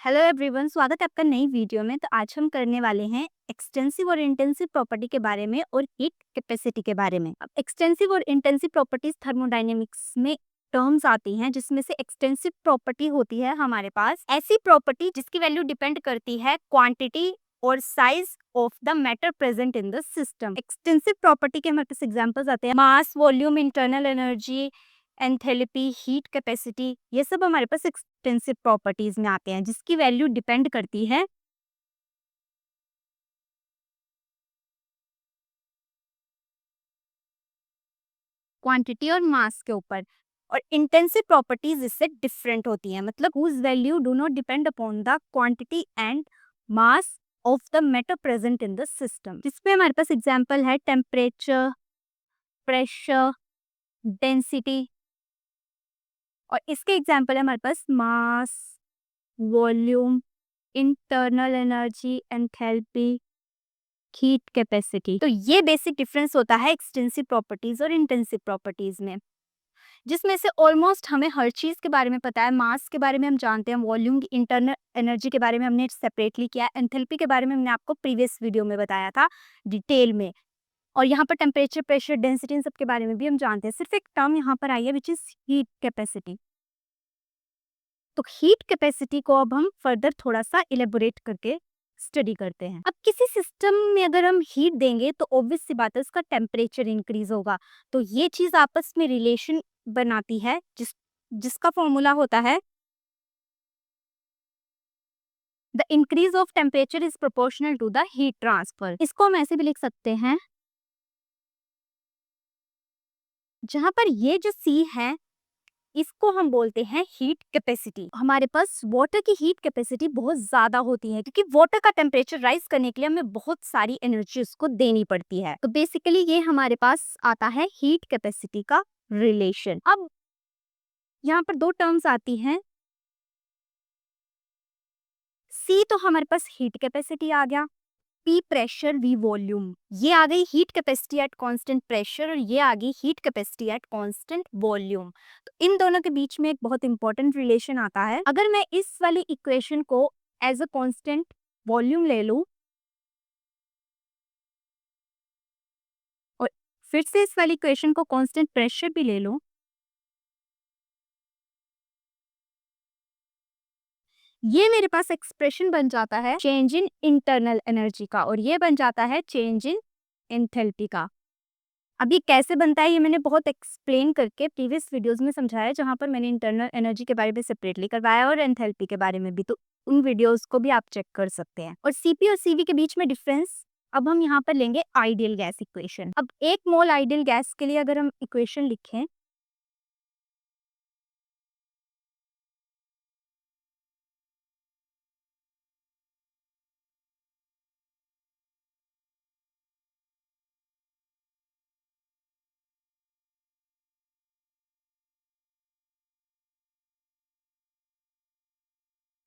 Hello everyone, स्वागत है आपका नई वीडियो में। तो आज हम करने वाले हैं एक्सटेंसिव और इंटेंसिव प्रॉपर्टी के बारे में और हीट कैपेसिटी के बारे में। अब एक्सटेंसिव और इंटेंसिव प्रॉपर्टीज थर्मोडायनेमिक्स में टर्म्स आती हैं, जिसमें से एक्सटेंसिव प्रॉपर्टी होती है हमारे पास ऐसी प्रॉपर्टी जिसकी वैल्यू डिपेंड करती है क्वांटिटी और size of the matter present in the system. Extensive property के हमारे पास एग्जांपल्स आते हैं mass, volume, internal energy, enthalpy, heat capacity. ये सब हमारे पास एक्सटेंसिव प्रॉपर्टीज में आते हैं जिसकी वैल्यू डिपेंड करती है क्वांटिटी और मास के ऊपर। और इंटेंसिव प्रॉपर्टीज इससे डिफरेंट होती हैं, मतलब whose value do not depend upon the quantity and mass of the matter present in the system. जिसमें हमारे पास एग्जांपल है टेम्परेचर, प्रेशर, डेंसिटी। और इसके एग्जांपल है हमारे पास mass, volume, internal energy, enthalpy, heat capacity. तो ये बेसिक डिफरेंस होता है एक्सटेंसिव प्रॉपर्टीज और इंटेंसिव प्रॉपर्टीज में, जिसमें से ऑलमोस्ट हमें हर चीज के बारे में पता है। मास के बारे में हम जानते हैं, वॉल्यूम की इंटरनल एनर्जी के बारे में हमने सेपरेटली किया, एंथैल्पी के बारे में हमने आपको प्रीवियस वीडियो में बताया था डिटेल में। और यहाँ पर टेम्परेचर, प्रेशर, डेंसिटी, इन सब के बारे में भी हम जानते हैं। सिर्फ एक टर्म यहाँ पर आई है विच इज हीट कैपेसिटी। तो हीट कैपेसिटी को अब हम फर्दर थोड़ा सा इलेबोरेट करके स्टडी करते हैं। अब किसी सिस्टम में अगर हम हीट देंगे तो ऑब्वियस सी बात है उसका टेम्परेचर इंक्रीज होगा। तो ये चीज आपस में रिलेशन बनाती है जिसका फॉर्मूला होता है the increase of temperature is proportional to the heat transfer. इसको हम ऐसे भी लिख सकते हैं, जहां पर ये जो सी है इसको हम बोलते हैं हीट कैपेसिटी। हमारे पास वाटर की हीट कैपेसिटी बहुत ज्यादा होती है, क्योंकि वाटर का टेम्परेचर राइज करने के लिए हमें बहुत सारी एनर्जी उसको देनी पड़ती है। तो बेसिकली ये हमारे पास आता है हीट कैपेसिटी का रिलेशन। अब यहाँ पर दो टर्म्स आती हैं, सी तो हमारे पास हीट कैपेसिटी आ गया, पी प्रेशर, वी वॉल्यूम। ये आ गई heat capacity at constant pressure और ये आ गई heat capacity at constant volume. तो इन दोनों के बीच में एक बहुत इंपॉर्टेंट रिलेशन आता है। अगर मैं इस वाली इक्वेशन को एज अ कांस्टेंट वॉल्यूम ले लूं और फिर से इस वाली इक्वेशन को कांस्टेंट प्रेशर भी ले लूं, ये मेरे पास एक्सप्रेशन बन जाता है चेंज इन इंटरनल एनर्जी का और ये बन जाता है चेंज इन एंथैल्पी का। अब ये कैसे बनता है ये मैंने बहुत एक्सप्लेन करके प्रीवियस वीडियोस में समझाया है, जहां पर मैंने इंटरनल एनर्जी के बारे में सेपरेटली करवाया और एंथैल्पी के बारे में भी। तो उन वीडियोस को भी आप चेक कर सकते हैं। और सीपी और सीवी के बीच में डिफरेंस अब हम यहाँ पर लेंगे आइडियल गैस इक्वेशन। अब 1 मोल आइडियल गैस के लिए अगर हम इक्वेशन लिखें,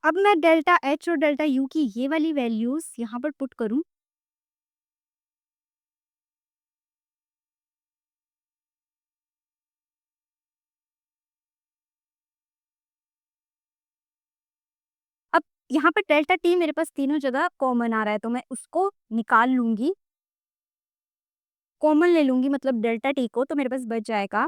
अब मैं डेल्टा एच और डेल्टा यू की ये वाली वैल्यूज यहाँ पर पुट करूं, अब यहाँ पर डेल्टा टी मेरे पास तीनों जगह कॉमन आ रहा है, तो मैं उसको निकाल लूंगी, कॉमन ले लूंगी, मतलब डेल्टा टी को। तो मेरे पास बच जाएगा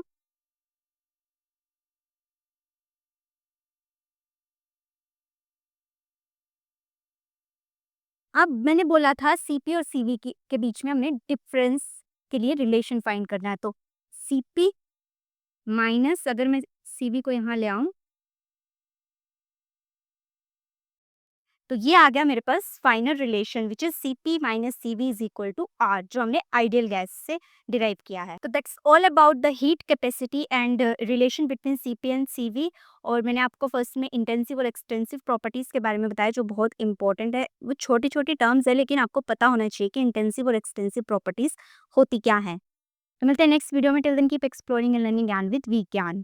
अब मैंने बोला था सीपी और सीवी के बीच में हमने डिफरेंस के लिए रिलेशन फाइंड करना है। तो सीपी माइनस, अगर मैं सीवी को यहाँ ले आऊं तो ये आ गया मेरे पास final relation which is CP minus CV is equal to R, जो हमने आइडियल गैस से डिराइव किया है। तो that's all about the heat capacity and relation between CP and CV. और मैंने आपको फर्स्ट में इंटेंसिव और एक्सटेंसिव प्रॉपर्टीज के बारे में बताया, जो बहुत इंपॉर्टेंट है। वो छोटी छोटी टर्म्स है, लेकिन आपको पता होना चाहिए कि इंटेंसिव और एक्सटेंसिव प्रॉपर्टीज होती क्या है। तो मिलते हैं नेक्स्ट वीडियो में। Till then keep exploring and learning ज्ञान विद वी ज्ञान।